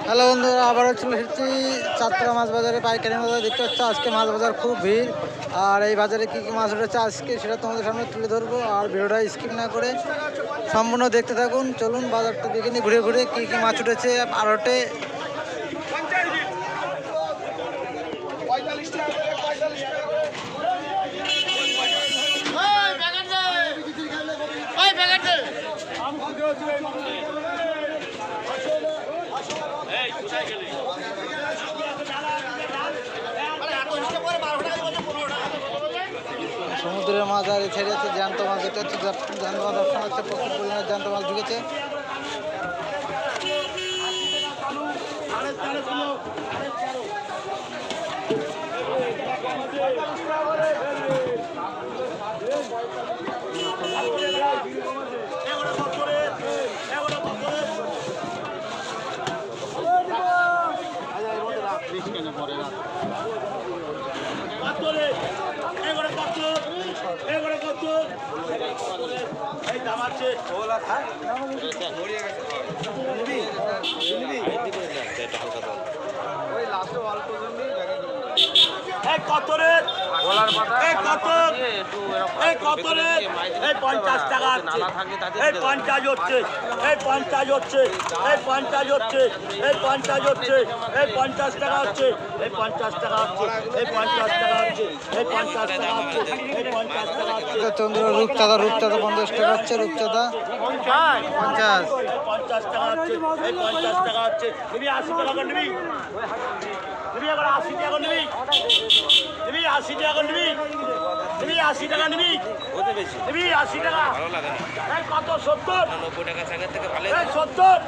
Hello বন্ধুরা, আবার চলে এসেছি চাঁদপাড়া মাছ বাজারে পাইকারি বাজার। দেখতে পাচ্ছ আজকে মাছ বাজার খুব ভিড়। আর এই বাজারে কী কী মাছ উঠেছে আজকে সেটা তোমাদের সামনে তুলে ধরবো। আর ভিডিওটা স্কিপ না করে সম্পূর্ণ দেখতে থাকুন। চলুন বাজারটা দেখে নিই ঘুরে ঘুরে কী কী মাছ উঠেছে আড়টে। সমুদ্রের মাছ আর ছেড়ে আছে জ্যান্ত মাছ। দেখতে হচ্ছে জ্যান্ত মাছ অপশন হচ্ছে, প্রচুর পরিমাণে জ্যান্ত মাছ ঢুকেছে। কত রে? কত রে? 50 টাকা হচ্ছে, 50 হচ্ছে, 50 হচ্ছে, 50 হচ্ছে, 50 হচ্ছে, 50 টাকা হচ্ছে, 50 টাকা হচ্ছে, 50 টাকা হচ্ছে, 50 টাকা হচ্ছে, 50 টাকা হচ্ছে। চন্দ্র রূপচাঁদা 50 টাকা হচ্ছে, রূপচাঁদা 50 টাকা হচ্ছে, 50 টাকা হচ্ছে। তুমি 80 টাকা করে নিবি, তুমি এবার 80 টাকা নিবি, তুমি 80 টাকা নিবি, তুমি 80 টাকা নিবি, তুমি 80 টাকা। কত? 70, 90 টাকা ছাগের থেকে ভালো। 70,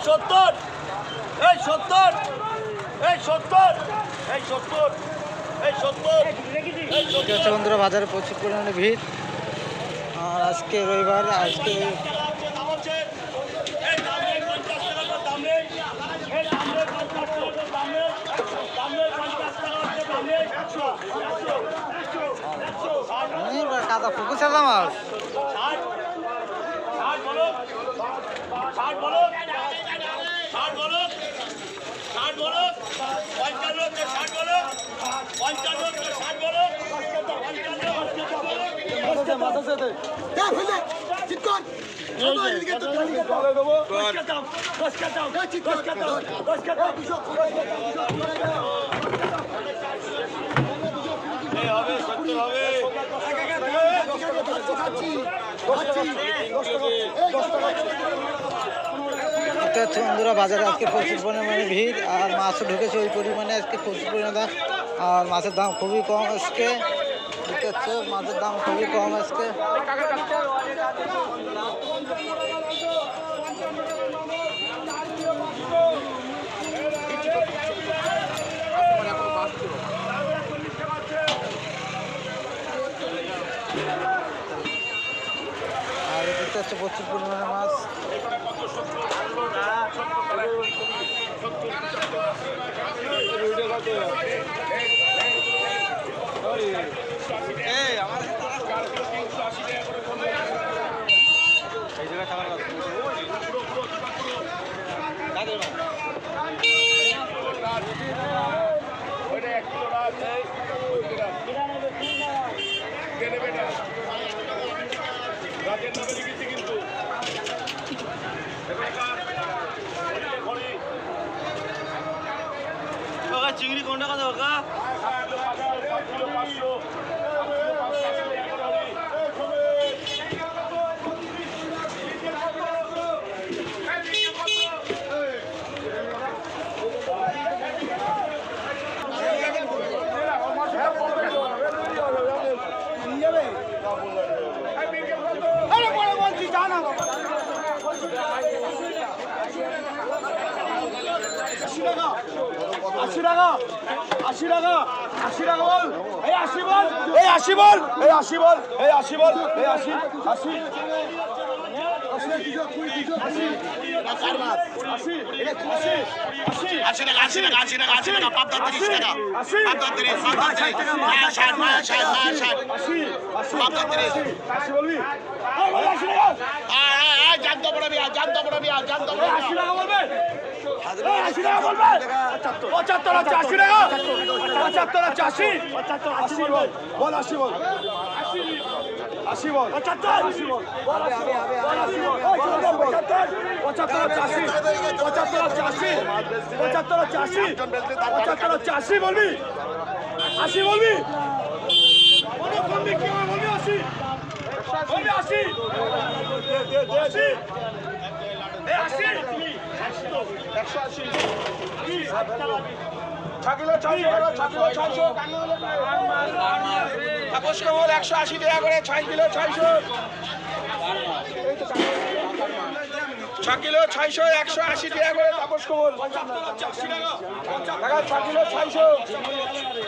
70, 70, 70, 70, 70। ঠিক আছে বন্ধুরা, বাজারে প্রচুর পরিমাণে ভিড়। আর আজকে রবিবার, আজকে কাদা ফুকুস মাছ। বন্ধুরা, বাজারে আজকে প্রচুর পরিমাণে ভিড়। আর মাছও ঢুকেছে ওই পরিমাণে আজকে প্রচুর পরিমাণে। আর মাছের দাম খুবই কম আজকে। ঠিক আছে, মাছের দাম খুবই কম আজকে। আর এটা হচ্ছে প্রচুর পরিমাণে মাছ। চিংড়ি কোন টাকা দেবো কা? আশি টাকা, 80 টাকা, 80 টাকা বল, এই 80 বল, এই 80 বল, এই 80 বল, এই 80 বল, এই 80, 80, 80 টাকা, পাবদা 30 টাকা, পাবদা 30, পাবদা 30, বলবি? জানতো বড় বিয়া, জানতো বড় বিয়া, জানতো বড় 80 টাকা বলবে। 80 টাকা বলবে 75 হচ্ছে 80 টাকা 75 হচ্ছে 80 80 বল বল 80 বল 80 বল 75 80 বল বল 80 বল 75 হচ্ছে 80 75 হচ্ছে 80 75 হচ্ছে 80 75 হচ্ছে 80 বলবি 80 বলবি কোনো কমবি কি বলবি 80 বলবি 80 80 তাপস কমল 180 টাকা করে 6 কিলো 600 6 কিলো 600 180 টাকা করে তাপস কমল 6 কিলো 600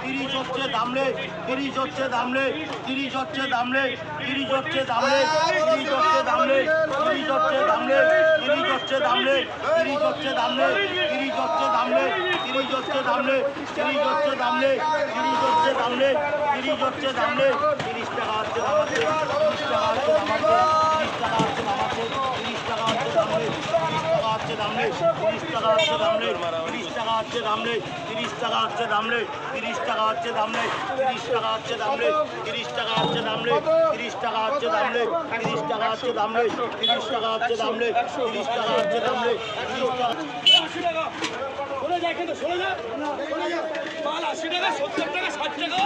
তিরিশ হচ্ছে দামলে 30 হচ্ছে দামলে 30 হচ্ছে দামলে 30 হচ্ছে দামলে 30 হচ্ছে দামলে 30 হচ্ছে দামলে 30 হচ্ছে দামলে 30 হচ্ছে দামলে 30 হচ্ছে দামলে 30 হচ্ছে দামলে 30 হচ্ছে দামলে 30 হচ্ছে দামলে 30 হচ্ছে দামলে 30 টাকা হচ্ছে দামাতে 30 টাকা হচ্ছে দামাতে 30 টাকা হচ্ছে দামাতে 30 টাকা হচ্ছে দামলে 30 টাকা হচ্ছে দামলে 30 টাকা হচ্ছে দামলে 30 টাকা হচ্ছে দামলে 30 টাকা হচ্ছে দামলে 30 টাকা হচ্ছে দামলে 30 টাকা হচ্ছে দামলে 30 টাকা হচ্ছে দামলে 30 টাকা হচ্ছে দামলে 30 টাকা হচ্ছে দামলে 30 টাকা হচ্ছে দামলে 30 টাকা বলে যায় কিন্তু শোনা যা মাল 80 টাকা 70 টাকা 60 টাকা